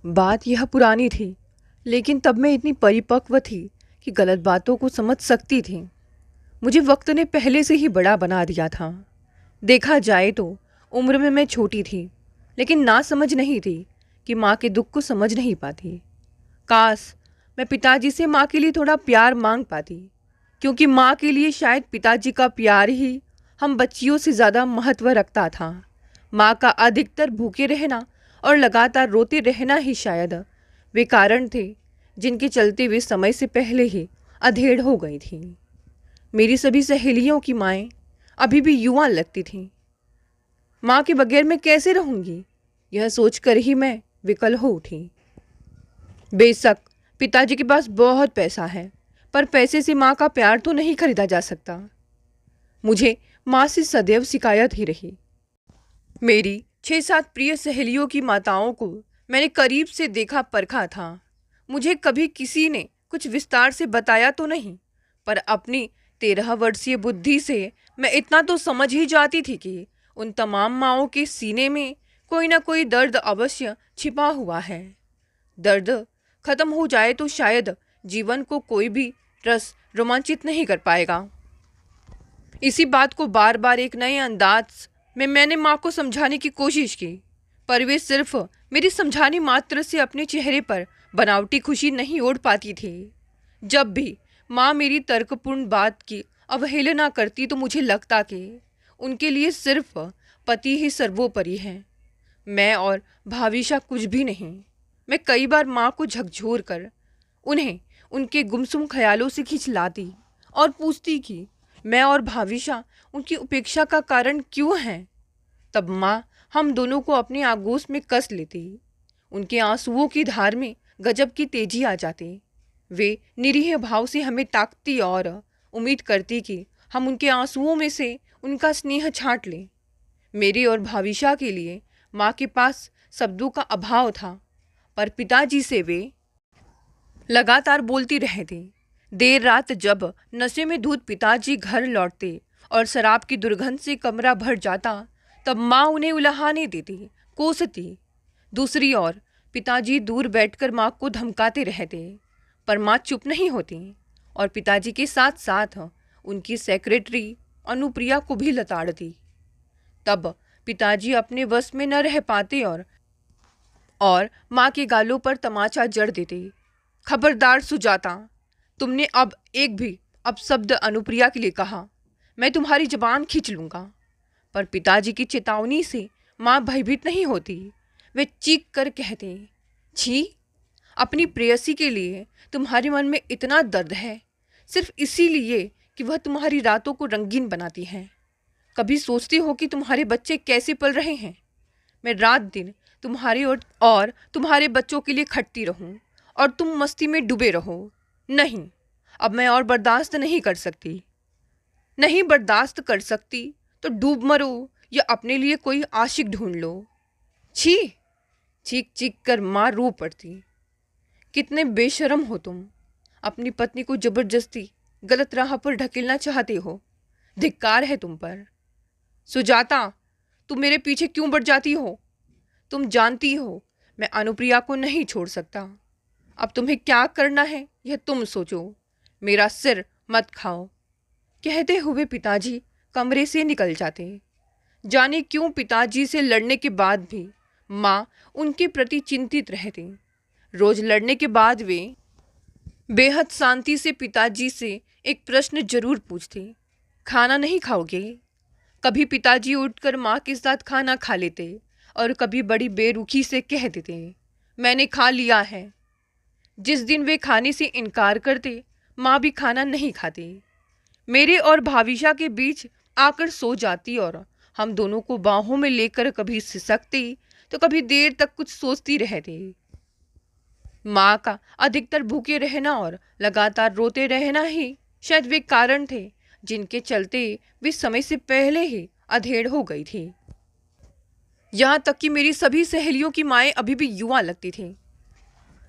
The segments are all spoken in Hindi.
बात यह पुरानी थी, लेकिन तब मैं इतनी परिपक्व थी कि गलत बातों को समझ सकती थी। मुझे वक्त ने पहले से ही बड़ा बना दिया था। देखा जाए तो उम्र में मैं छोटी थी, लेकिन ना समझ नहीं थी कि माँ के दुख को समझ नहीं पाती। काश मैं पिताजी से माँ के लिए थोड़ा प्यार मांग पाती, क्योंकि माँ के लिए शायद पिताजी का प्यार ही हम बच्चियों से ज़्यादा महत्व रखता था। माँ का अधिकतर भूखे रहना और लगातार रोते रहना ही शायद वे कारण थे जिनके चलते वे समय से पहले ही अधेड़ हो गई थी। मेरी सभी सहेलियों की माएँ अभी भी युवा लगती थीं। माँ के बगैर मैं कैसे रहूँगी, यह सोचकर ही मैं विकल हो उठी। बेशक पिताजी के पास बहुत पैसा है, पर पैसे से माँ का प्यार तो नहीं खरीदा जा सकता। मुझे माँ से सदैव शिकायत ही रही। मेरी 6-7 प्रिय सहेलियों की माताओं को मैंने करीब से देखा परखा था। मुझे कभी किसी ने कुछ विस्तार से बताया तो नहीं, पर अपनी 13 वर्षीय बुद्धि से मैं इतना तो समझ ही जाती थी कि उन तमाम माँओं के सीने में कोई ना कोई दर्द अवश्य छिपा हुआ है। दर्द खत्म हो जाए तो शायद जीवन को कोई भी रस रोमांचित नहीं कर पाएगा। इसी बात को बार बार एक नए अंदाज में मैंने माँ को समझाने की कोशिश की, पर वे सिर्फ मेरी समझाने मात्र से अपने चेहरे पर बनावटी खुशी नहीं ओढ़ पाती थी। जब भी माँ मेरी तर्कपूर्ण बात की अवहेलना करती तो मुझे लगता कि उनके लिए सिर्फ पति ही सर्वोपरि है, मैं और भाविशा कुछ भी नहीं। मैं कई बार माँ को झकझोर कर उन्हें उनके गुमसुम ख्यालों से खींच लाती और पूछती कि मैं और भाविशा उनकी उपेक्षा का कारण क्यों हैं। तब माँ हम दोनों को अपने आगोश में कस लेती। उनके आंसुओं की धार में गजब की तेजी आ जाती। वे निरीह भाव से हमें ताकती और उम्मीद करती कि हम उनके आंसुओं में से उनका स्नेह छांट लें। मेरे और भाविशा के लिए माँ के पास शब्दों का अभाव था, पर पिताजी से वे लगातार बोलती रहती। देर रात जब नशे में धुत पिताजी घर लौटते और शराब की दुर्गंध से कमरा भर जाता, तब माँ उन्हें उलाहने देती, कोसती। दूसरी ओर पिताजी दूर बैठकर माँ को धमकाते रहते, पर माँ चुप नहीं होती और पिताजी के साथ साथ उनकी सेक्रेटरी अनुप्रिया को भी लताड़ती। तब पिताजी अपने वश में न रह पाते और माँ के गालों पर तमाचा जड़ देते। खबरदार सुजाता, तुमने अब एक भी अपशब्द अनुप्रिया के लिए कहा, मैं तुम्हारी जबान खींच लूँगा। पर पिताजी की चेतावनी से माँ भयभीत नहीं होती। वे चीख कर कहते, छी, अपनी प्रेयसी के लिए तुम्हारे मन में इतना दर्द है, सिर्फ इसीलिए कि वह तुम्हारी रातों को रंगीन बनाती है। कभी सोचती हो कि तुम्हारे बच्चे कैसे पल रहे हैं। मैं रात दिन तुम्हारे और तुम्हारे बच्चों के लिए खटती रहूं और तुम मस्ती में डूबे रहो। नहीं, अब मैं और बर्दाश्त नहीं कर सकती। नहीं बर्दाश्त कर सकती तो डूब मरो या अपने लिए कोई आशिक ढूंढ लो। छी, चीख चीख कर माँ रो पड़ती। कितने बेशर्म हो तुम, अपनी पत्नी को जबरदस्ती गलत राह पर ढकेलना चाहते हो। धिक्कार है तुम पर। सुजाता, तुम मेरे पीछे क्यों बढ़ जाती हो? तुम जानती हो मैं अनुप्रिया को नहीं छोड़ सकता। अब तुम्हें क्या करना है यह तुम सोचो, मेरा सिर मत खाओ। कहते हुए पिताजी कमरे से निकल जाते। जाने क्यों पिताजी से लड़ने के बाद भी माँ उनके प्रति चिंतित रहती। रोज लड़ने के बाद वे बेहद शांति से पिताजी से एक प्रश्न जरूर पूछते, खाना नहीं खाओगे? कभी पिताजी उठकर माँ के साथ खाना खा लेते और कभी बड़ी बेरुखी से कह देते, मैंने खा लिया है। जिस दिन वे खाने से इनकार करते, माँ भी खाना नहीं खाती। मेरे और भाविशा के बीच आकर सो जाती और हम दोनों को बाहों में लेकर कभी सिसकती तो कभी देर तक कुछ सोचती रहती। माँ का अधिकतर भूखे रहना और लगातार रोते रहना ही शायद वे कारण थे जिनके चलते वे समय से पहले ही अधेड़ हो गई थी। यहाँ तक कि मेरी सभी सहेलियों की माएँ अभी भी युवा लगती थीं।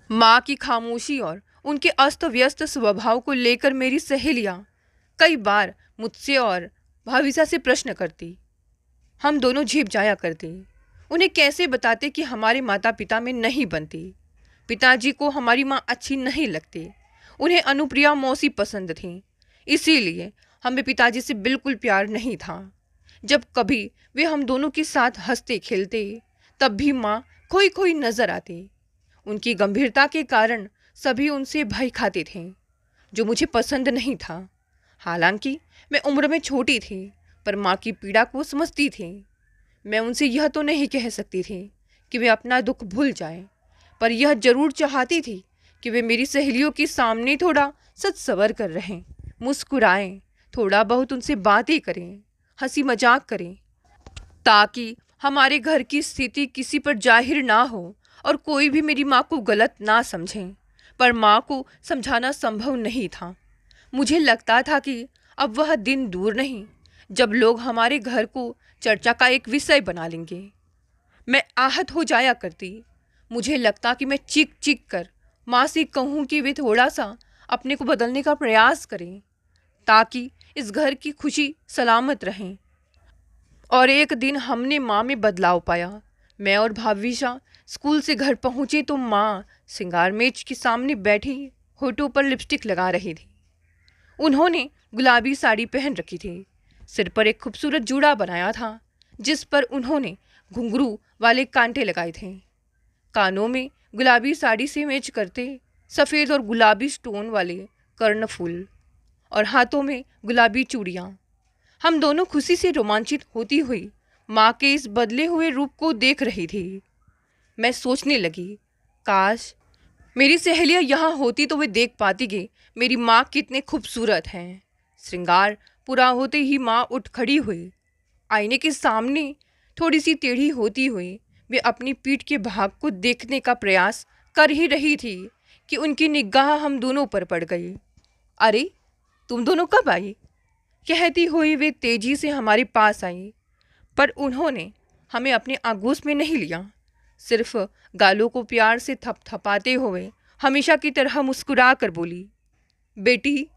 माँ की खामोशी और उनके अस्त व्यस्त स्वभाव को लेकर मेरी सहेलियाँ कई बार मुझसे और भाविसा से प्रश्न करती। हम दोनों झेप जाया करते। उन्हें कैसे बताते कि हमारे माता पिता में नहीं बनती। पिताजी को हमारी माँ अच्छी नहीं लगती, उन्हें अनुप्रिया मौसी पसंद थी, इसीलिए हमें पिताजी से बिल्कुल प्यार नहीं था। जब कभी वे हम दोनों के साथ हंसते खेलते तब भी माँ खोई खोई नजर आती। उनकी गंभीरता के कारण सभी उनसे भय खाते थे, जो मुझे पसंद नहीं था। हालांकि मैं उम्र में छोटी थी, पर माँ की पीड़ा को समझती थी। मैं उनसे यह तो नहीं कह सकती थी कि वे अपना दुख भूल जाएं, पर यह जरूर चाहती थी कि वे मेरी सहेलियों के सामने थोड़ा सच सवर कर रहें, मुस्कुराएं, थोड़ा बहुत उनसे बातें करें, हंसी मजाक करें, ताकि हमारे घर की स्थिति किसी पर जाहिर ना हो और कोई भी मेरी माँ को गलत ना समझें। पर माँ को समझाना संभव नहीं था। मुझे लगता था कि अब वह दिन दूर नहीं जब लोग हमारे घर को चर्चा का एक विषय बना लेंगे। मैं आहत हो जाया करती। मुझे लगता कि मैं चीख चीख कर माँ से कहूँ कि वे थोड़ा सा अपने को बदलने का प्रयास करें, ताकि इस घर की खुशी सलामत रहें। और एक दिन हमने माँ में बदलाव पाया। मैं और भाविशा स्कूल से घर पहुँचे तो माँ श्रृंगार मेज के सामने बैठी होठों पर लिपस्टिक लगा रही थी। उन्होंने गुलाबी साड़ी पहन रखी थी, सिर पर एक खूबसूरत जूड़ा बनाया था जिस पर उन्होंने घुंघरू वाले कांटे लगाए थे। कानों में गुलाबी साड़ी से मैच करते सफ़ेद और गुलाबी स्टोन वाले कर्णफूल और हाथों में गुलाबी चूड़ियाँ। हम दोनों खुशी से रोमांचित होती हुई माँ के इस बदले हुए रूप को देख रही थी। मैं सोचने लगी, काश मेरी सहेलियाँ यहाँ होती तो वे देख पाती कि मेरी माँ कितने खूबसूरत हैं। श्रृंगार पूरा होते ही माँ उठ खड़ी हुई। आईने के सामने थोड़ी सी टेढ़ी होती हुई वे अपनी पीठ के भाग को देखने का प्रयास कर ही रही थी कि उनकी निगाह हम दोनों पर पड़ गई। अरे, तुम दोनों कब आई? कहती हुई वे तेजी से हमारे पास आई, पर उन्होंने हमें अपने आगोश में नहीं लिया। सिर्फ गालों को प्यार से थपथपाते हुए हमेशा की तरह मुस्कुरा कर बोली, बेटी,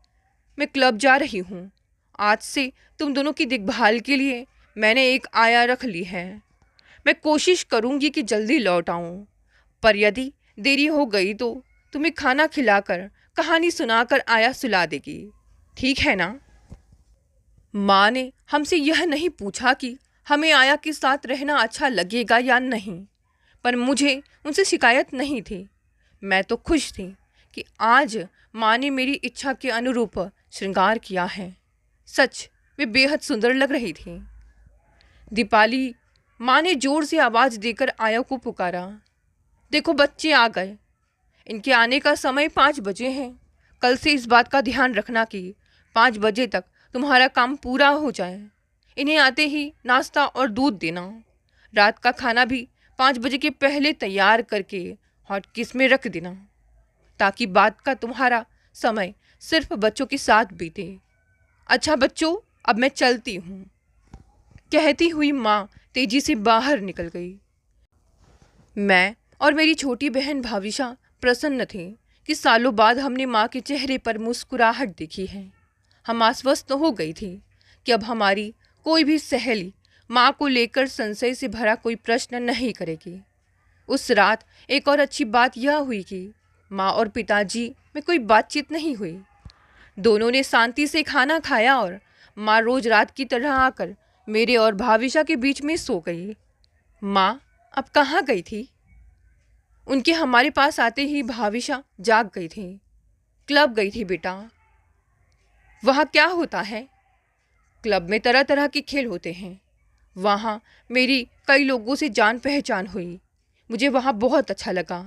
मैं क्लब जा रही हूँ। आज से तुम दोनों की देखभाल के लिए मैंने एक आया रख ली है। मैं कोशिश करूँगी कि जल्दी लौट आऊँ, पर यदि देरी हो गई तो तुम्हें खाना खिलाकर कहानी सुनाकर आया सुला देगी, ठीक है ना? माँ ने हमसे यह नहीं पूछा कि हमें आया के साथ रहना अच्छा लगेगा या नहीं, पर मुझे उनसे शिकायत नहीं थी। मैं तो खुश थी कि आज माँ ने मेरी इच्छा के अनुरूप श्रृंगार किया है। सच, वे बेहद सुंदर लग रही थी। दीपाली, माँ ने जोर से आवाज़ देकर आया को पुकारा। देखो, बच्चे आ गए। इनके आने का समय 5 बजे है। कल से इस बात का ध्यान रखना कि 5 बजे तक तुम्हारा काम पूरा हो जाए। इन्हें आते ही नाश्ता और दूध देना। रात का खाना भी 5 बजे के पहले तैयार करके हॉट किस में रख देना, ताकि बाद का तुम्हारा समय सिर्फ बच्चों के साथ बीते। अच्छा बच्चों, अब मैं चलती हूँ। कहती हुई माँ तेजी से बाहर निकल गई। मैं और मेरी छोटी बहन भाविशा प्रसन्न थे कि सालों बाद हमने माँ के चेहरे पर मुस्कुराहट देखी है। हम आश्वस्त हो गई थी कि अब हमारी कोई भी सहेली माँ को लेकर संशय से भरा कोई प्रश्न नहीं करेगी। उस रात एक और अच्छी बात यह हुई कि माँ और पिताजी में कोई बातचीत नहीं हुई। दोनों ने शांति से खाना खाया और माँ रोज रात की तरह आकर मेरे और भाविशा के बीच में सो गई। माँ अब कहाँ गई थी? उनके हमारे पास आते ही भाविशा जाग गई थी। क्लब गई थी बेटा। वहाँ क्या होता है? क्लब में तरह तरह के खेल होते हैं। वहाँ मेरी कई लोगों से जान पहचान हुई। मुझे वहाँ बहुत अच्छा लगा।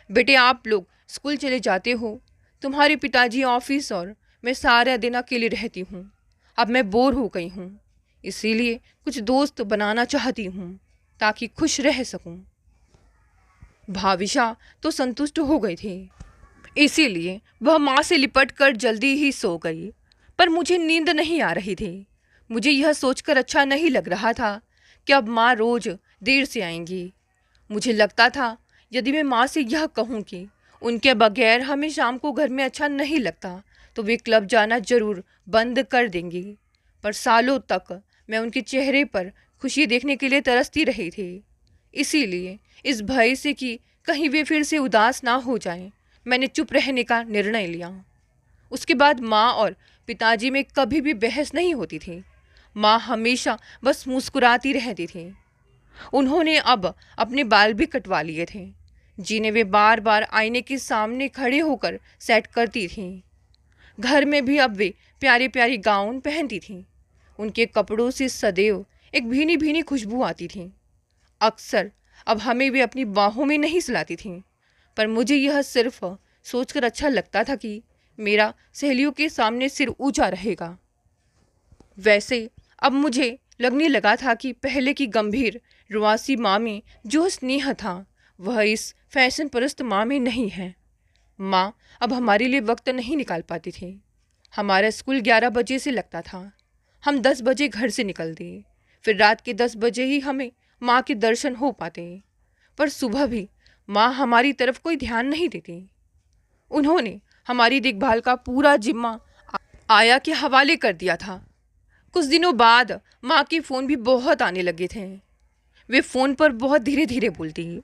बेटे, आप लोग स्कूल चले जाते हो, तुम्हारे पिताजी ऑफिस और मैं सारा दिन अकेले रहती हूँ। अब मैं बोर हो गई हूँ, इसीलिए कुछ दोस्त बनाना चाहती हूँ ताकि खुश रह सकूँ। भाविशा तो संतुष्ट हो गई थी, इसीलिए वह माँ से लिपट कर जल्दी ही सो गई। पर मुझे नींद नहीं आ रही थी। मुझे यह सोचकर अच्छा नहीं लग रहा था कि अब माँ रोज देर से आएंगी। मुझे लगता था यदि मैं माँ से यह कहूँ कि उनके बगैर हमें शाम को घर में अच्छा नहीं लगता तो वे क्लब जाना जरूर बंद कर देंगी। पर सालों तक मैं उनके चेहरे पर खुशी देखने के लिए तरसती रही थी। इसीलिए इस भय से कि कहीं वे फिर से उदास ना हो जाएं, मैंने चुप रहने का निर्णय लिया। उसके बाद माँ और पिताजी में कभी भी बहस नहीं होती थी। माँ हमेशा बस मुस्कुराती रहती थी। उन्होंने अब अपने बाल भी कटवा लिए थे, जिन्हें वे बार बार आईने के सामने खड़े होकर सेट करती थीं। घर में भी अब वे प्यारे प्यारी गाउन पहनती थीं। उनके कपड़ों से सदैव एक भीनी भीनी खुशबू आती थी। अक्सर अब हमें वे अपनी बाहों में नहीं सुलाती थीं, पर मुझे यह सिर्फ सोचकर अच्छा लगता था कि मेरा सहेलियों के सामने सिर ऊंचा रहेगा। वैसे अब मुझे लगने लगा था कि पहले की गंभीर रुआसी माँ में जो स्नेह था वह इस फैशन परस्त माँ में नहीं है। माँ अब हमारे लिए वक्त नहीं निकाल पाती थी। हमारा स्कूल 11 बजे से लगता था। हम 10 बजे घर से निकलते, फिर रात के 10 बजे ही हमें माँ के दर्शन हो पाते। पर सुबह भी माँ हमारी तरफ कोई ध्यान नहीं देती। उन्होंने हमारी देखभाल का पूरा जिम्मा आया के हवाले कर दिया था। कुछ दिनों बाद माँ के फ़ोन भी बहुत आने लगे थे। वे फ़ोन पर बहुत धीरे धीरे बोलती,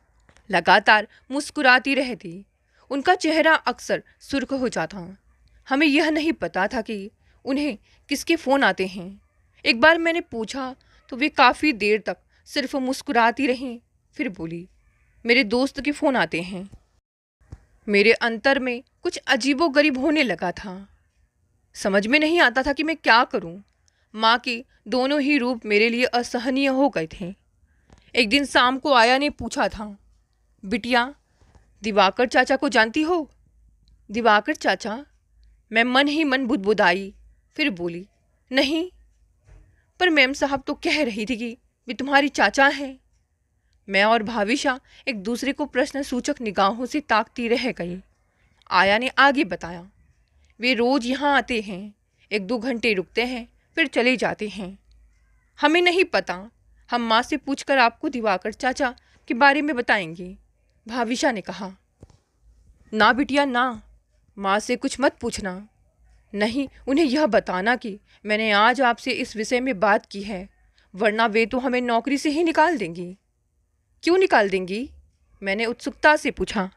लगातार मुस्कुराती रहती। उनका चेहरा अक्सर सुर्ख हो जाता। हमें यह नहीं पता था कि उन्हें किसके फ़ोन आते हैं। एक बार मैंने पूछा तो वे काफ़ी देर तक सिर्फ मुस्कुराती रहीं, फिर बोली, मेरे दोस्त के फ़ोन आते हैं। मेरे अंतर में कुछ अजीबोगरीब होने लगा था। समझ में नहीं आता था कि मैं क्या करूं। माँ के दोनों ही रूप मेरे लिए असहनीय हो गए थे। एक दिन शाम को आया ने पूछा था, बिटिया दिवाकर चाचा को जानती हो? दिवाकर चाचा? मैं मन ही मन बुदबुदाई, फिर बोली, नहीं, पर मैम साहब तो कह रही थी कि वे तुम्हारी चाचा हैं। मैं और भाविशा एक दूसरे को प्रश्न सूचक निगाहों से ताकती रह गई। आया ने आगे बताया, वे रोज यहाँ आते हैं, 1-2 घंटे रुकते हैं, फिर चले जाते हैं। हमें नहीं पता, हम माँ से पूछकर आपको दिवाकर चाचा के बारे में बताएंगे, भाविशा ने कहा। ना बिटिया ना, माँ से कुछ मत पूछना। नहीं, उन्हें यह बताना कि मैंने आज आपसे इस विषय में बात की है, वरना वे तो हमें नौकरी से ही निकाल देंगी। क्यों निकाल देंगी? मैंने उत्सुकता से पूछा।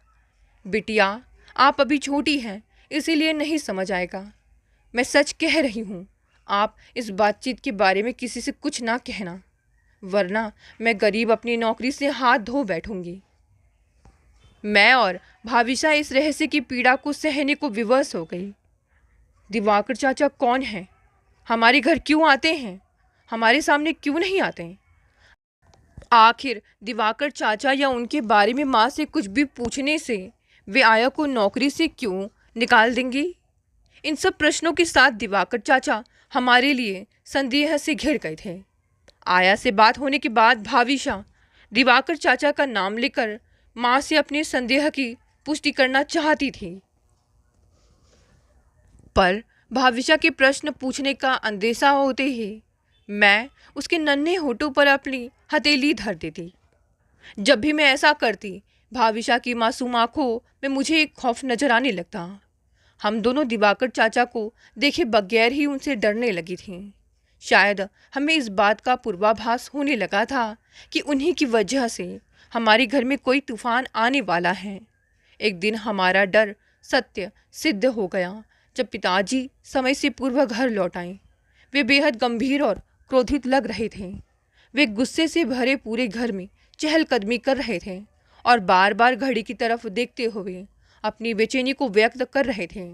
बिटिया, आप अभी छोटी हैं, इसीलिए नहीं समझ आएगा। मैं सच कह रही हूँ, आप इस बातचीत के बारे में किसी से कुछ ना कहना, वरना मैं गरीब अपनी नौकरी से हाथ धो बैठूंगी। मैं और भाविशा इस रहस्य की पीड़ा को सहने को विवश हो गई। दिवाकर चाचा कौन है? हमारे घर क्यों आते हैं? हमारे सामने क्यों नहीं आते? आखिर दिवाकर चाचा या उनके बारे में माँ से कुछ भी पूछने से वे आया को नौकरी से क्यों निकाल देंगी? इन सब प्रश्नों के साथ दिवाकर चाचा हमारे लिए संदेह से घिर गए थे। आया से बात होने के बाद भाविशा दिवाकर चाचा का नाम लेकर माँ से अपने संदेह की पुष्टि करना चाहती थी, पर भाविशा के प्रश्न पूछने का अंदेशा होते ही मैं उसके नन्हे होठों पर अपनी हथेली धर देती। जब भी मैं ऐसा करती, भाविशा की मासूम आंखों में मुझे एक खौफ नजर आने लगता। हम दोनों दिवाकर चाचा को देखे बगैर ही उनसे डरने लगी थीं। शायद हमें इस बात का पूर्वाभास होने लगा था कि उन्हीं की वजह से हमारे घर में कोई तूफान आने वाला है। एक दिन हमारा डर सत्य सिद्ध हो गया जब पिताजी समय से पूर्व घर लौट आए। वे बेहद गंभीर और क्रोधित लग रहे थे। वे गुस्से से भरे पूरे घर में चहलकदमी कर रहे थे और बार बार घड़ी की तरफ देखते हुए अपनी बेचैनी को व्यक्त कर रहे थे।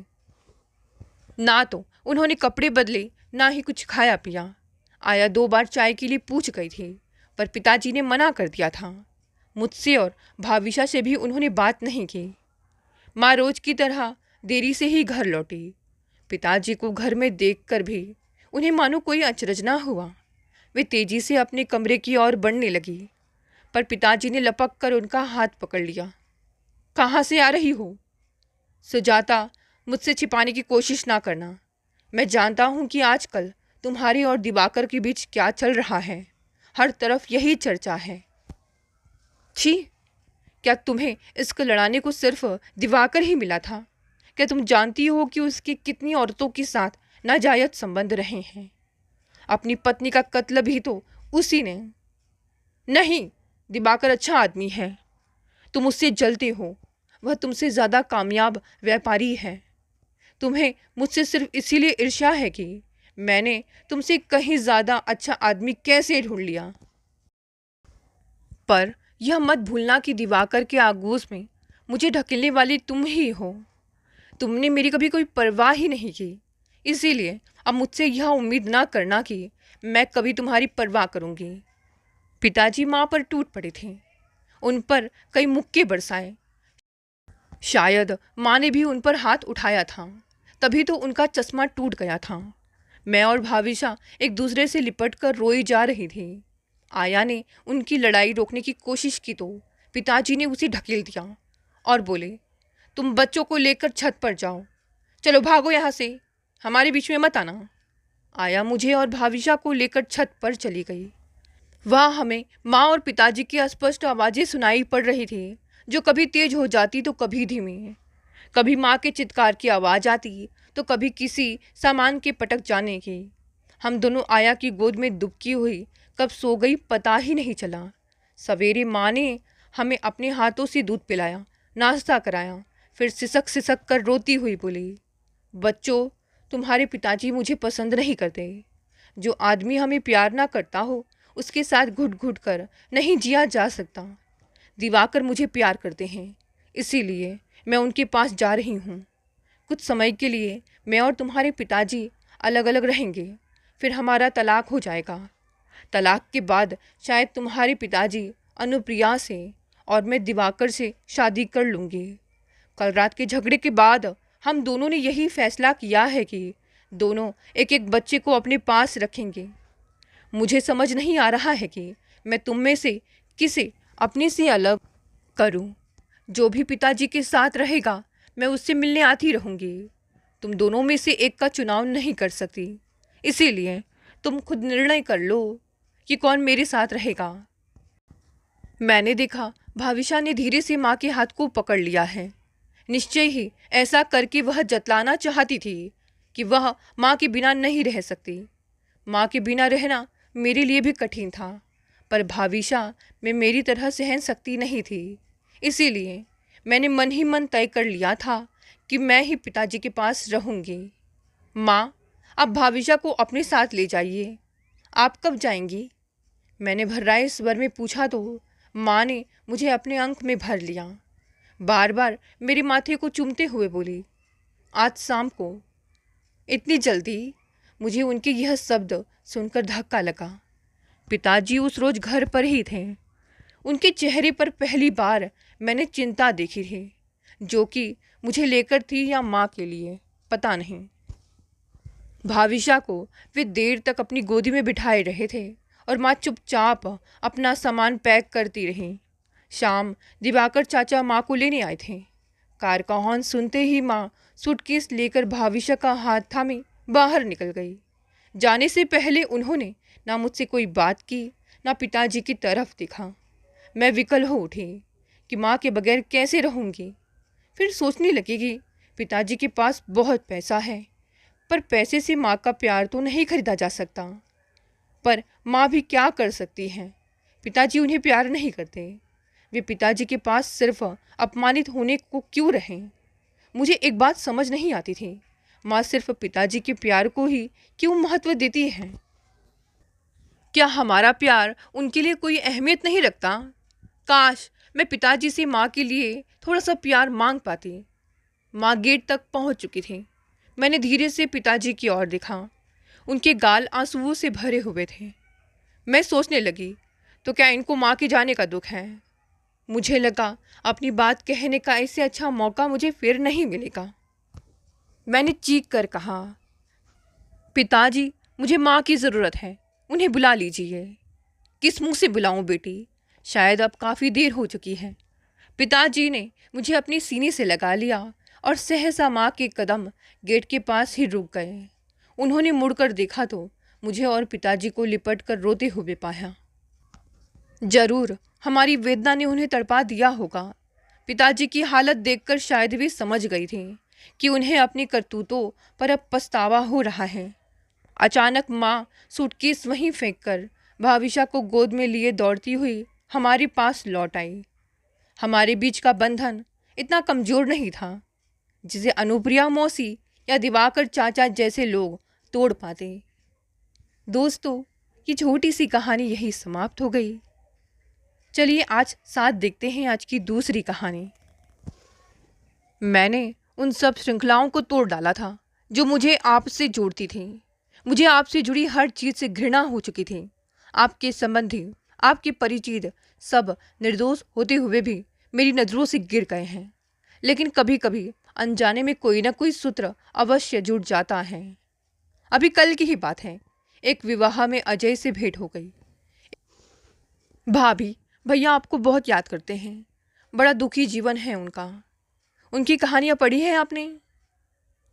ना तो उन्होंने कपड़े बदले, ना ही कुछ खाया पिया। आया 2 बार चाय के लिए पूछ गई थी, पर पिताजी ने मना कर दिया था। मुझसे और भाविशा से भी उन्होंने बात नहीं की। माँ रोज की तरह देरी से ही घर लौटी। पिताजी को घर में देखकर भी उन्हें मानो कोई अचरज ना हुआ। वे तेजी से अपने कमरे की ओर बढ़ने लगी, पर पिताजी ने लपक कर उनका हाथ पकड़ लिया। कहाँ से आ रही हो? सुजाता, मुझसे छिपाने की कोशिश ना करना। मैं जानता हूँ कि आजकल तुम्हारे और दिवाकर के बीच क्या चल रहा है। हर तरफ यही चर्चा है। छी, क्या तुम्हें इसको लड़ाने को सिर्फ दिवाकर ही मिला था? क्या तुम जानती हो कि उसके कितनी औरतों के साथ नाजायज संबंध रहे हैं? अपनी पत्नी का कत्ल भी तो उसी ने। नहीं, दिवाकर अच्छा आदमी है। तुम उससे जलते हो। वह तुमसे ज़्यादा कामयाब व्यापारी है। तुम्हें मुझसे सिर्फ इसीलिए ईर्ष्या है कि मैंने तुमसे कहीं ज़्यादा अच्छा आदमी कैसे ढूंढ लिया। पर यह मत भूलना कि दिवाकर के आगोश में मुझे ढकेलने वाली तुम ही हो। तुमने मेरी कभी कोई परवाह ही नहीं की, इसीलिए अब मुझसे यह उम्मीद ना करना कि मैं कभी तुम्हारी परवाह करूंगी। पिताजी माँ पर टूट पड़े थे, उन पर कई मुक्के बरसाए। शायद माँ ने भी उन पर हाथ उठाया था, तभी तो उनका चश्मा टूट गया था। मैं और भाविशा एक दूसरे से लिपट कर रोई जा रही थी। आया ने उनकी लड़ाई रोकने की कोशिश की तो पिताजी ने उसे ढकेल दिया और बोले, तुम बच्चों को लेकर छत पर जाओ, चलो भागो यहाँ से, हमारे बीच में मत आना। आया मुझे और भाविशा को लेकर छत पर चली गई। वहाँ हमें माँ और पिताजी की अस्पष्ट आवाज़ें सुनाई पड़ रही थी, जो कभी तेज हो जाती तो कभी धीमी। कभी माँ के चित्कार की आवाज़ आती तो कभी किसी सामान के पटक जाने की। हम दोनों आया की गोद में दुबकी हुई कब सो गई पता ही नहीं चला। सवेरे माँ ने हमें अपने हाथों से दूध पिलाया, नाश्ता कराया, फिर सिसक सिसक कर रोती हुई बोली, बच्चों, तुम्हारे पिताजी मुझे पसंद नहीं करते। जो आदमी हमें प्यार ना करता हो उसके साथ घुट घुट कर नहीं जिया जा सकता। दिवाकर मुझे प्यार करते हैं, इसीलिए मैं उनके पास जा रही हूँ। कुछ समय के लिए मैं और तुम्हारे पिताजी अलग अलग रहेंगे, फिर हमारा तलाक हो जाएगा। तलाक के बाद शायद तुम्हारे पिताजी अनुप्रिया से और मैं दिवाकर से शादी कर लूँगी। कल रात के झगड़े के बाद हम दोनों ने यही फैसला किया है कि दोनों एक एक बच्चे को अपने पास रखेंगे। मुझे समझ नहीं आ रहा है कि मैं तुम में से किसे अपने से अलग करूं। जो भी पिताजी के साथ रहेगा मैं उससे मिलने आती रहूंगी। तुम दोनों में से एक का चुनाव नहीं कर सकती, इसीलिए तुम खुद निर्णय कर लो कि कौन मेरे साथ रहेगा। मैंने देखा भाविशा ने धीरे से माँ के हाथ को पकड़ लिया है। निश्चय ही ऐसा करके वह जतलाना चाहती थी कि वह माँ के बिना नहीं रह सकती। माँ के बिना रहना मेरे लिए भी कठिन था, पर भाविशा में मेरी तरह सहन शक्ति नहीं थी। इसीलिए मैंने मन ही मन तय कर लिया था कि मैं ही पिताजी के पास रहूँगी। माँ, आप भाविशा को अपने साथ ले जाइए। आप कब जाएंगी? मैंने भर्राए स्वर में पूछा तो माँ ने मुझे अपने अंक में भर लिया। बार बार मेरे माथे को चूमते हुए बोली, आज शाम को। इतनी जल्दी? मुझे उनके यह शब्द सुनकर धक्का लगा। पिताजी उस रोज घर पर ही थे। उनके चेहरे पर पहली बार मैंने चिंता देखी थी, जो कि मुझे लेकर थी या माँ के लिए, पता नहीं। भाविशा को वे देर तक अपनी गोदी में बिठाए रहे थे और माँ चुपचाप अपना सामान पैक करती रही। शाम दिवाकर चाचा माँ को लेने आए थे। कार का हॉर्न सुनते ही माँ सूटकेस लेकर भाविशा का हाथ थामे बाहर निकल गई। जाने से पहले उन्होंने ना मुझसे कोई बात की, ना पिताजी की तरफ देखा। मैं विकल हो उठी कि माँ के बगैर कैसे रहूँगी। फिर सोचने लगी कि पिताजी के पास बहुत पैसा है, पर पैसे से माँ का प्यार तो नहीं खरीदा जा सकता। पर माँ भी क्या कर सकती हैं? पिताजी उन्हें प्यार नहीं करते। वे पिताजी के पास सिर्फ अपमानित होने को क्यों रहें? मुझे एक बात समझ नहीं आती थी, माँ सिर्फ पिताजी के प्यार को ही क्यों महत्व देती हैं? क्या हमारा प्यार उनके लिए कोई अहमियत नहीं रखता? काश मैं पिताजी से माँ के लिए थोड़ा सा प्यार मांग पाती। माँ गेट तक पहुँच चुकी थी। मैंने धीरे से पिताजी की ओर देखा। उनके गाल आंसुओं से भरे हुए थे। मैं सोचने लगी, तो क्या इनको माँ के जाने का दुख है? मुझे लगा अपनी बात कहने का इससे अच्छा मौका मुझे फिर नहीं मिलेगा। मैंने चीख कर कहा, पिताजी, मुझे माँ की ज़रूरत है, उन्हें बुला लीजिए। किस मुंह से बुलाऊं बेटी? शायद अब काफ़ी देर हो चुकी है। पिताजी ने मुझे अपने सीने से लगा लिया और सहसा माँ के कदम गेट के पास ही रुक गए। उन्होंने मुड़कर देखा तो मुझे और पिताजी को लिपट कर रोते हुए पाया। जरूर हमारी वेदना ने उन्हें तड़पा दिया होगा। पिताजी की हालत देखकर शायद वे समझ गई थी कि उन्हें अपनी करतूतों पर अब पछतावा हो रहा है। अचानक माँ सूटकेस वहीं फेंक कर भाविशा को गोद में लिए दौड़ती हुई हमारे पास लौट आई। हमारे बीच का बंधन इतना कमज़ोर नहीं था जिसे अनुप्रिया मौसी या दिवाकर चाचा जैसे लोग तोड़ पाते। दोस्तों, ये छोटी सी कहानी यही समाप्त हो गई। चलिए आज साथ देखते हैं आज की दूसरी कहानी। मैंने उन सब श्रृंखलाओं को तोड़ डाला था जो मुझे आपसे जोड़ती थी। मुझे आपसे जुड़ी हर चीज़ से घृणा हो चुकी थी। आपके संबंधी, आपके परिचित सब निर्दोष होते हुए भी मेरी नज़रों से गिर गए हैं। लेकिन कभी कभी अनजाने में कोई ना कोई सूत्र अवश्य जुड़ जाता है। अभी कल की ही बात है, एक विवाह में अजय से भेंट हो गई। भाभी भैया आपको बहुत याद करते हैं। बड़ा दुखी जीवन है उनका। उनकी कहानियाँ पढ़ी हैं आपने?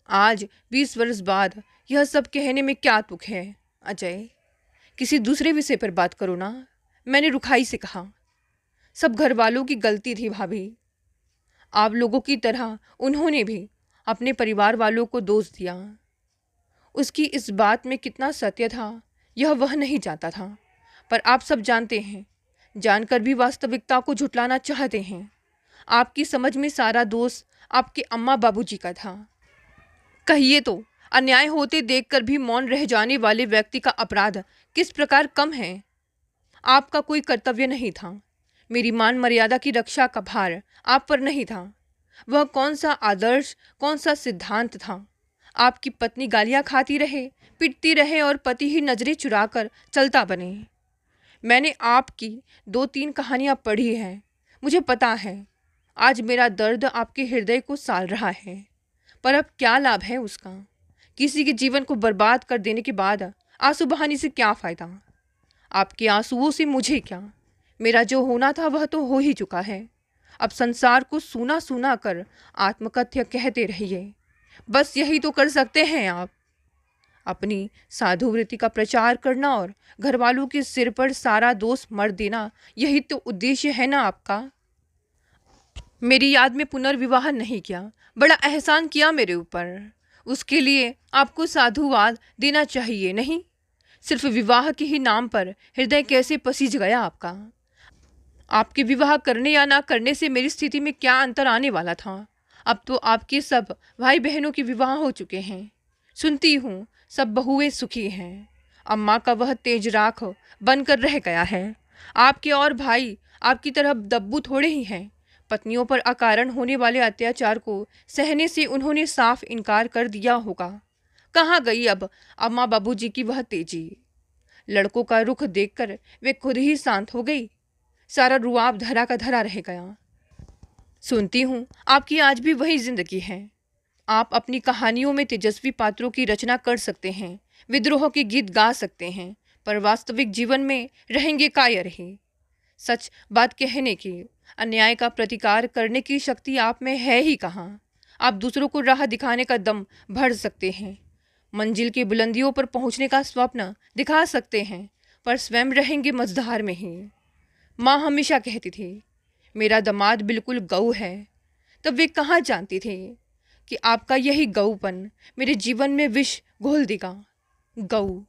आज 20 वर्ष बाद यह सब कहने में क्या तुक है अजय? किसी दूसरे विषय पर बात करो ना, मैंने रुखाई से कहा। सब घर वालों की गलती थी भाभी। आप लोगों की तरह उन्होंने भी अपने परिवार वालों को दोष दिया। उसकी इस बात में कितना सत्य था यह वह नहीं जानता था, पर आप सब जानते हैं, जानकर भी वास्तविकता को झुटलाना चाहते हैं। आपकी समझ में सारा दोष आपके अम्मा बाबूजी का था। कहिए तो अन्याय होते देखकर भी मौन रह जाने वाले व्यक्ति का अपराध किस प्रकार कम है? आपका कोई कर्तव्य नहीं था। मेरी मान मर्यादा की रक्षा का भार आप पर नहीं था। वह कौन सा आदर्श, कौन सा सिद्धांत था? आपकी पत्नी गालियाँ खाती रहे, पिटती रहे और पति ही नजरें चुराकर चलता बने। मैंने आपकी 2-3 कहानियाँ पढ़ी हैं। मुझे पता है आज मेरा दर्द आपके हृदय को साल रहा है, पर अब क्या लाभ है उसका? किसी के जीवन को बर्बाद कर देने के बाद आंसू बहाने से क्या फ़ायदा? आपके आंसुओं से मुझे क्या? मेरा जो होना था वह तो हो ही चुका है। अब संसार को सूना सूना कर आत्मकथ्य कहते रहिए, बस यही तो कर सकते हैं आप। अपनी साधु वृत्ति का प्रचार करना और घर वालों के सिर पर सारा दोष मर देना, यही तो उद्देश्य है ना आपका? मेरी याद में पुनर्विवाह नहीं किया, बड़ा एहसान किया मेरे ऊपर। उसके लिए आपको साधुवाद देना चाहिए नहीं? सिर्फ विवाह के ही नाम पर हृदय कैसे पसीज गया आपका? आपके विवाह करने या ना करने से मेरी स्थिति में क्या अंतर आने वाला था? अब तो आपके सब भाई बहनों के विवाह हो चुके हैं। सुनती हूँ सब बहुएं सुखी हैं। अम्मा का वह तेज राख बनकर रह गया है। आपके और भाई आपकी तरह दब्बू थोड़े ही हैं। पत्नियों पर अकारण होने वाले अत्याचार को सहने से उन्होंने साफ इनकार कर दिया होगा। कहाँ गई अब अम्मा बाबूजी की वह तेजी? लड़कों का रुख देखकर वे खुद ही शांत हो गई। सारा रुआब धरा का धरा रह गया। सुनती हूँ आपकी आज भी वही जिंदगी है। आप अपनी कहानियों में तेजस्वी पात्रों की रचना कर सकते हैं, विद्रोह के गीत गा सकते हैं, पर वास्तविक जीवन में रहेंगे कायर ही। सच बात कहने की, अन्याय का प्रतिकार करने की शक्ति आप में है ही कहाँ? आप दूसरों को राह दिखाने का दम भर सकते हैं, मंजिल की बुलंदियों पर पहुँचने का स्वप्न दिखा सकते हैं, पर स्वयं रहेंगे मझधार में ही। माँ हमेशा कहती थी मेरा दामाद बिल्कुल गऊ है। तब वे कहाँ जानती थी कि आपका यही गऊपन मेरे जीवन में विष घोल देगा। गऊ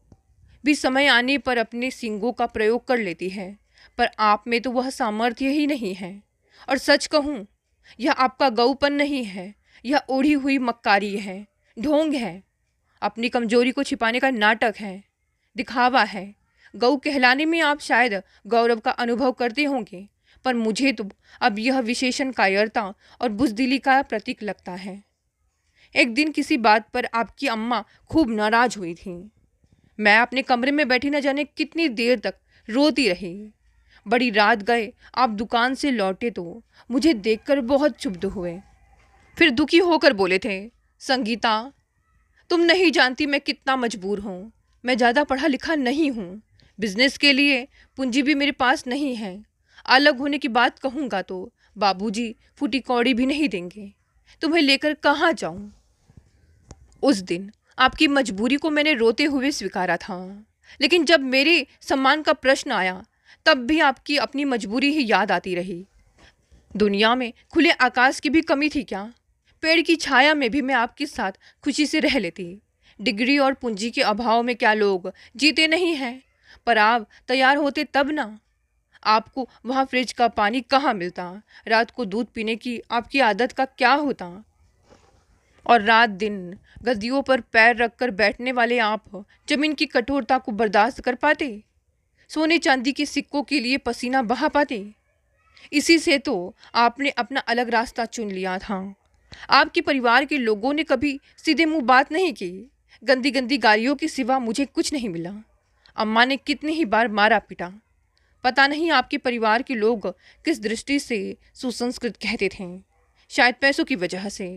भी समय आने पर अपने सींगों का प्रयोग कर लेती है, पर आप में तो वह सामर्थ्य ही नहीं है। और सच कहूँ, यह आपका गऊपन नहीं है, यह ओढ़ी हुई मक्कारी है, ढोंग है, अपनी कमजोरी को छिपाने का नाटक है, दिखावा है। गऊ कहलाने में आप शायद गौरव का अनुभव करते होंगे, पर मुझे तो अब यह विशेषण कायरता और बुज़दिली का प्रतीक लगता है। एक दिन किसी बात पर आपकी अम्मा खूब नाराज हुई थी। मैं अपने कमरे में बैठी न जाने कितनी देर तक रोती रही। बड़ी रात गए आप दुकान से लौटे तो मुझे देखकर बहुत क्षुब्ध हुए। फिर दुखी होकर बोले थे, संगीता, तुम नहीं जानती मैं कितना मजबूर हूँ। मैं ज़्यादा पढ़ा लिखा नहीं हूँ, बिजनेस के लिए पूंजी भी मेरे पास नहीं है। अलग होने की बात कहूँगा तो बाबूजी फूटी कौड़ी भी नहीं देंगे। तुम्हें लेकर कहाँ जाऊँ? उस दिन आपकी मजबूरी को मैंने रोते हुए स्वीकारा था, लेकिन जब मेरे सम्मान का प्रश्न आया तब भी आपकी अपनी मजबूरी ही याद आती रही। दुनिया में खुले आकाश की भी कमी थी क्या? पेड़ की छाया में भी मैं आपके साथ खुशी से रह लेती। डिग्री और पूंजी के अभाव में क्या लोग जीते नहीं हैं? पर आप तैयार होते तब ना। आपको वहाँ फ्रिज का पानी कहाँ मिलता, रात को दूध पीने की आपकी आदत का क्या होता, और रात दिन गद्दियों पर पैर रखकर बैठने वाले आप जमीन की कठोरता को बर्दाश्त कर पाते, सोने चांदी के सिक्कों के लिए पसीना बहा पाते। इसी से तो आपने अपना अलग रास्ता चुन लिया था। आपके परिवार के लोगों ने कभी सीधे मुंह बात नहीं की, गंदी गंदी गालियों के सिवा मुझे कुछ नहीं मिला। अम्मा ने कितनी ही बार मारा पीटा। पता नहीं आपके परिवार के लोग किस दृष्टि से सुसंस्कृत कहते थे, शायद पैसों की वजह से।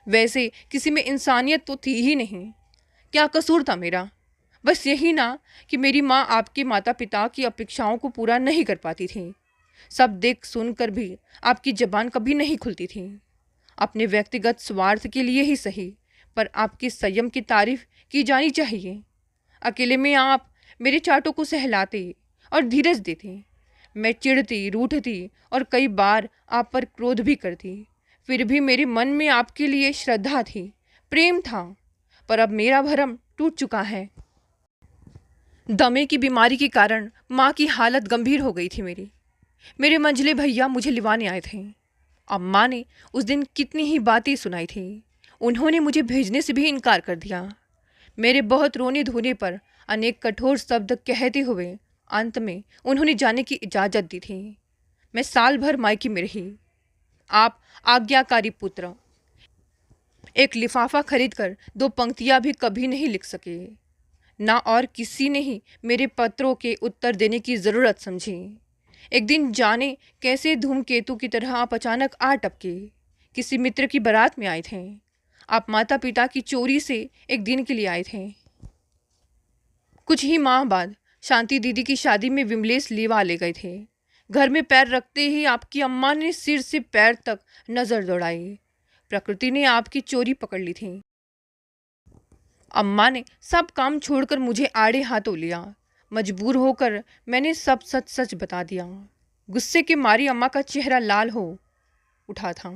वैसे किसी में इंसानियत तो थी ही नहीं। क्या कसूर था मेरा? बस यही ना कि मेरी माँ आपके माता पिता की अपेक्षाओं को पूरा नहीं कर पाती थी। सब देख सुनकर भी आपकी जबान कभी नहीं खुलती थी। अपने व्यक्तिगत स्वार्थ के लिए ही सही, पर आपकी संयम की तारीफ की जानी चाहिए। अकेले में आप मेरे चाटों को सहलाते और धीरज देते। मैं चिढ़ती, रूठती और कई बार आप पर क्रोध भी करती। फिर भी मेरे मन में आपके लिए श्रद्धा थी, प्रेम था। पर अब मेरा भरम टूट चुका है। दमे की बीमारी के कारण माँ की हालत गंभीर हो गई थी। मेरे मंझले भैया मुझे लिवाने आए थे। अम्मा ने उस दिन कितनी ही बातें सुनाई थी। उन्होंने मुझे भेजने से भी इनकार कर दिया। मेरे बहुत रोने धोने पर अनेक कठोर शब्द कहते हुए अंत में उन्होंने जाने की इजाज़त दी थी। मैं साल भर मायके में रही। आप आज्ञाकारी पुत्र। एक लिफाफा खरीदकर 2 पंक्तियां भी कभी नहीं लिख सके। ना और किसी ने ही मेरे पत्रों के उत्तर देने की ज़रूरत समझी। एक दिन जाने कैसे धूमकेतु की तरह आप अचानक आ टपके। किसी मित्र की बारात में आए थे। आप माता पिता की चोरी से एक दिन के लिए आए थे। कुछ ही माह बाद शांति दीदी की शादी में विमलेश लीवा ले गए थे। घर में पैर रखते ही आपकी अम्मा ने सिर से पैर तक नज़र दौड़ाई। प्रकृति ने आपकी चोरी पकड़ ली थी। अम्मा ने सब काम छोड़कर मुझे आड़े हाथों लिया। मजबूर होकर मैंने सब सच सच बता दिया। गुस्से के मारी अम्मा का चेहरा लाल हो उठा था।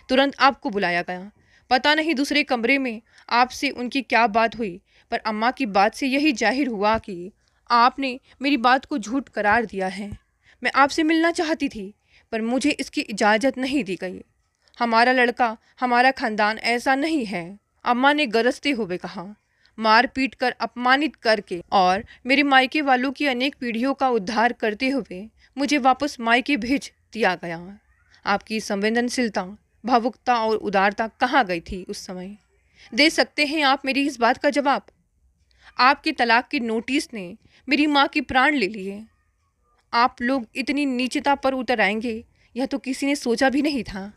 तुरंत आपको बुलाया गया। पता नहीं दूसरे कमरे में आपसे उनकी क्या बात हुई, पर अम्मा की बात से यही जाहिर हुआ कि आपने मेरी बात को झूठ करार दिया है। मैं आपसे मिलना चाहती थी, पर मुझे इसकी इजाज़त नहीं दी गई। हमारा लड़का, हमारा खानदान ऐसा नहीं है, अम्मा ने गरजते हुए कहा। मार पीट कर, अपमानित करके और मेरे मायके वालों की अनेक पीढ़ियों का उद्धार करते हुए मुझे वापस मायके भेज दिया गया। आपकी संवेदनशीलता, भावुकता और उदारता कहाँ गई थी उस समय? दे सकते हैं आप मेरी इस बात का जवाब? आपके तलाक की नोटिस ने मेरी माँ के प्राण ले लिए। आप लोग इतनी नीचता पर उतर आएंगे, यह तो किसी ने सोचा भी नहीं था।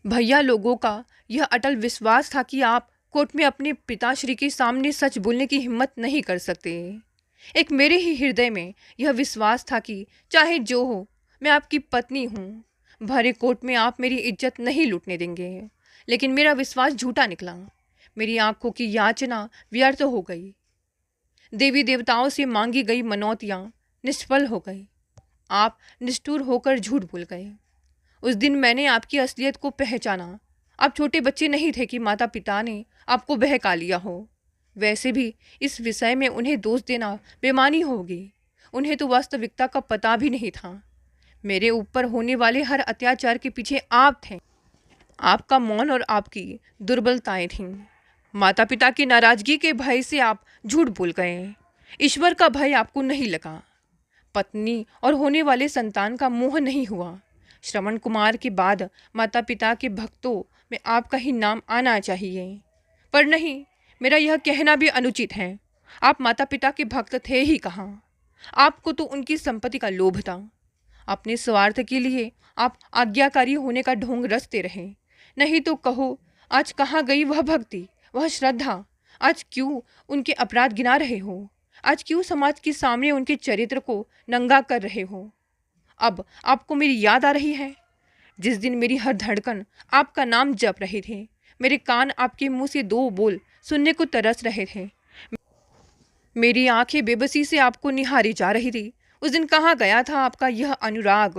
भैया लोगों का यह अटल विश्वास था कि आप कोर्ट में अपने पिताश्री के सामने सच बोलने की हिम्मत नहीं कर सकते। एक मेरे ही हृदय में यह विश्वास था कि चाहे जो हो, मैं आपकी पत्नी हूँ। भरे कोर्ट में आप मेरी इज्जत नहीं लूटने देंगे। लेकिन मेरा विश्वास झूठा निकला। मेरी आंखों की याचना व्यर्थ हो गई। देवी देवताओं से मांगी गई मनौतियाँ निष्फल हो गई। आप निष्ठुर होकर झूठ बोल गए। उस दिन मैंने आपकी असलियत को पहचाना। आप छोटे बच्चे नहीं थे कि माता पिता ने आपको बहका लिया हो। वैसे भी इस विषय में उन्हें दोष देना बेईमानी होगी। उन्हें तो वास्तविकता का पता भी नहीं था। मेरे ऊपर होने वाले हर अत्याचार के पीछे आप थे। आपका मौन और आपकी दुर्बलताएं थीं। माता पिता की नाराजगी के भय से आप झूठ बोल गए। ईश्वर का भय आपको नहीं लगा। पत्नी और होने वाले संतान का मोह नहीं हुआ। श्रवण कुमार के बाद माता पिता के भक्तों में आपका ही नाम आना चाहिए। पर नहीं, मेरा यह कहना भी अनुचित है। आप माता पिता के भक्त थे ही कहाँ। आपको तो उनकी संपत्ति का लोभ था। अपने स्वार्थ के लिए आप आज्ञाकारी होने का ढोंग रचते रहे। नहीं तो कहो, आज कहाँ गई वह भक्ति, वह श्रद्धा? आज क्यों उनके अपराध गिना रहे हो? आज क्यों समाज के सामने उनके चरित्र को नंगा कर रहे हो? अब आपको मेरी याद आ रही है? जिस दिन मेरी हर धड़कन आपका नाम जप रहे थे, मेरे कान आपके मुंह से 2 बोल सुनने को तरस रहे थे, मेरी आंखें बेबसी से आपको निहारी जा रही थी, उस दिन कहाँ गया था आपका यह अनुराग?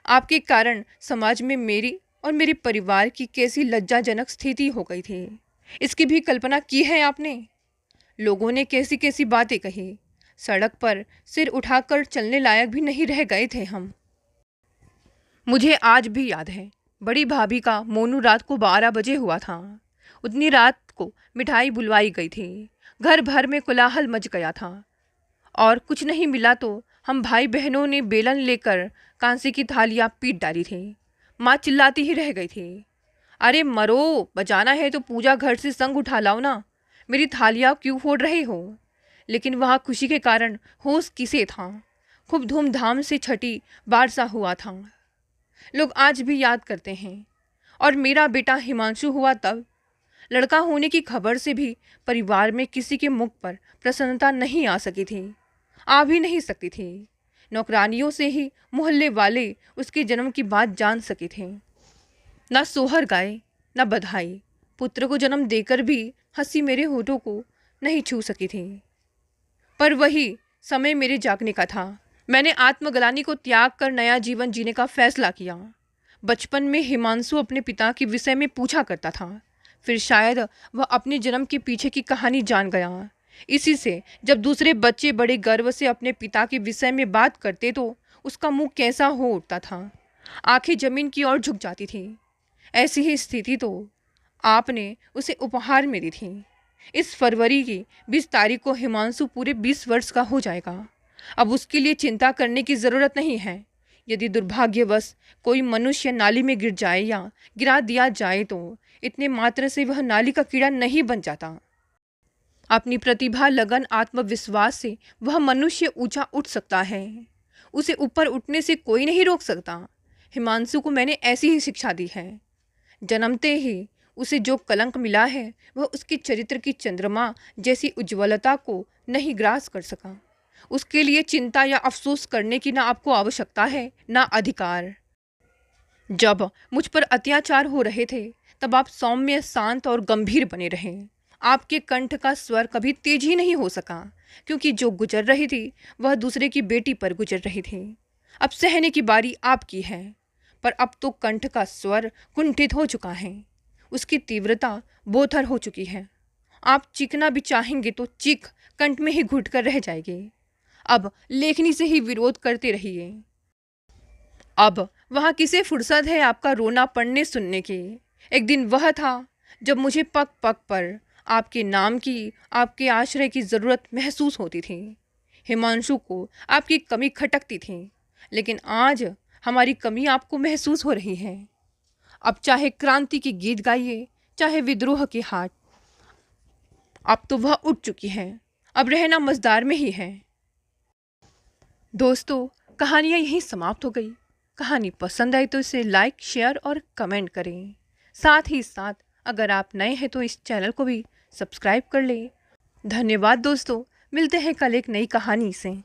आपके कारण समाज में मेरी और मेरे परिवार की कैसी लज्जाजनक स्थिति हो गई थी, इसकी भी कल्पना की है आपने? लोगों ने कैसी कैसी बातें कही, सड़क पर सिर उठाकर चलने लायक भी नहीं रह गए थे हम। मुझे आज भी याद है, बड़ी भाभी का मोनू रात को 12 बजे हुआ था। उतनी रात को मिठाई बुलवाई गई थी। घर भर में कोलाहल मच गया था और कुछ नहीं मिला तो हम भाई बहनों ने बेलन लेकर कांसे की थालियाँ पीट डाली थी। माँ चिल्लाती ही रह गई थी, अरे मरो, बजाना है तो पूजा घर से संग उठा लाओ ना, मेरी थालियाँ क्यों फोड़ रहे हो। लेकिन वहाँ खुशी के कारण होश किसे था। खूब धूमधाम से छठी बार सा हुआ था। लोग आज भी याद करते हैं। और मेरा बेटा हिमांशु हुआ तब। लड़का होने की खबर से भी परिवार में किसी के मुख पर प्रसन्नता नहीं आ सकी थी, आ भी नहीं सकती थी। नौकरानियों से ही मोहल्ले वाले उसके जन्म की बात जान सके थे। ना सोहर गाए, ना बधाई। पुत्र को जन्म देकर भी हंसी मेरे होठों को नहीं छू सकी थी। पर वही समय मेरे जागने का था। मैंने आत्मग्लानि को त्याग कर नया जीवन जीने का फैसला किया। बचपन में हिमांशु अपने पिता के विषय में पूछा करता था, फिर शायद वह अपने जन्म के पीछे की कहानी जान गया। इसी से जब दूसरे बच्चे बड़े गर्व से अपने पिता के विषय में बात करते तो उसका मुंह कैसा हो उठता था, आंखें जमीन की ओर झुक जाती थी। ऐसी ही स्थिति तो आपने उसे उपहार में दी थी। इस फरवरी की 20 तारीख को हिमांशु पूरे 20 वर्ष का हो जाएगा। अब उसके लिए चिंता करने की ज़रूरत नहीं है। यदि दुर्भाग्यवश कोई मनुष्य नाली में गिर जाए या गिरा दिया जाए तो इतने मात्र से वह नाली का कीड़ा नहीं बन जाता। अपनी प्रतिभा, लगन, आत्मविश्वास से वह मनुष्य ऊंचा उठ सकता है। उसे ऊपर उठने से कोई नहीं रोक सकता। हिमांशु को मैंने ऐसी ही शिक्षा दी है। जन्मते ही उसे जो कलंक मिला है वह उसके चरित्र की चंद्रमा जैसी उज्ज्वलता को नहीं ग्रास कर सका। उसके लिए चिंता या अफसोस करने की ना आपको आवश्यकता है ना अधिकार। जब मुझ पर अत्याचार हो रहे थे तब आप सौम्य, शांत और गंभीर बने रहे। आपके कंठ का स्वर कभी तेज ही नहीं हो सका, क्योंकि जो गुजर रही थी वह दूसरे की बेटी पर गुजर रही थी। अब सहने की बारी आपकी है। पर अब तो कंठ का स्वर कुंठित हो चुका है, उसकी तीव्रता बोथर हो चुकी है। आप चीखना भी चाहेंगे तो चीख कंठ में ही घुट कर रह जाएगी। अब लेखनी से ही विरोध करते रहिए। अब वहाँ किसे फुर्सत है आपका रोना पढ़ने सुनने की। एक दिन वह था जब मुझे पग पग पर आपके नाम की, आपके आश्रय की ज़रूरत महसूस होती थी। हिमांशु को आपकी कमी खटकती थी, लेकिन आज हमारी कमी आपको महसूस हो रही है। अब चाहे क्रांति की गीत गाइए, चाहे विद्रोह की हाट, अब तो वह उठ चुकी है। अब रहना मझदार में ही है। दोस्तों, कहानियाँ यहीं समाप्त हो गई। कहानी पसंद आई तो इसे लाइक, शेयर और कमेंट करें। साथ ही साथ अगर आप नए हैं तो इस चैनल को भी सब्सक्राइब कर लें। धन्यवाद दोस्तों, मिलते हैं कल एक नई कहानी से।